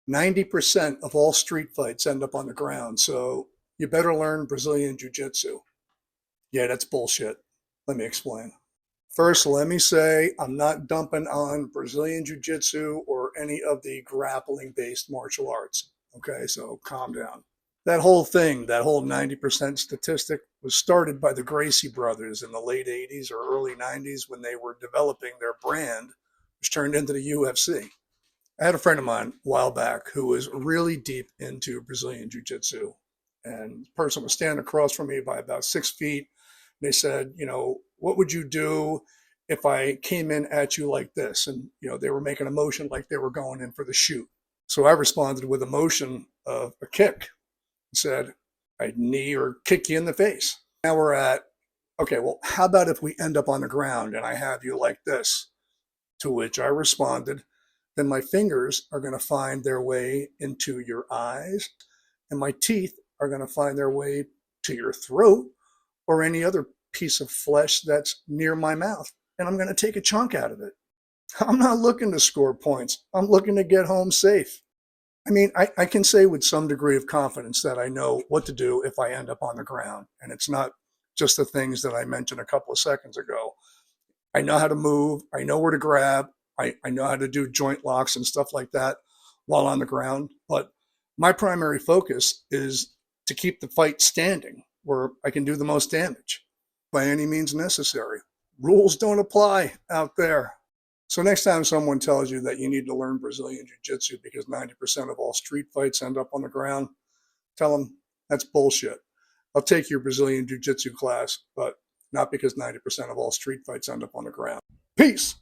90% of all street fights end up on the ground. So you better learn Brazilian Jiu-Jitsu. Yeah, that's bullshit. Let me explain. First, let me say I'm not dumping on Brazilian Jiu-Jitsu or any of the grappling-based martial arts. Okay, so calm down. That whole thing, that whole 90% statistic was started by the Gracie brothers in the late 80s or early 90s when they were developing their brand, which turned into the UFC. I had a friend of mine a while back who was really deep into Brazilian Jiu-Jitsu. And the person was standing across from me by about 6 feet. They said, what would you do if I came in at you like this? And, they were making a motion like they were going in for the shoot. So I responded with a motion of a kick and said, I'd knee or kick you in the face. Now we're at, okay, well, how about if we end up on the ground and I have you like this? To which I responded, then my fingers are going to find their way into your eyes and my teeth are going to find their way to your throat or any other piece of flesh that's near my mouth. And I'm going to take a chunk out of it. I'm not looking to score points. I'm looking to get home safe. I mean, I can say with some degree of confidence that I know what to do if I end up on the ground. And it's not just the things that I mentioned a couple of seconds ago. I know how to move. I know where to grab. I know how to do joint locks and stuff like that while on the ground. But my primary focus is to keep the fight standing where I can do the most damage by any means necessary. Rules don't apply out there. So next time someone tells you that you need to learn Brazilian Jiu-Jitsu because 90% of all street fights end up on the ground, tell them that's bullshit. I'll take your Brazilian Jiu-Jitsu class, but not because 90% of all street fights end up on the ground. Peace.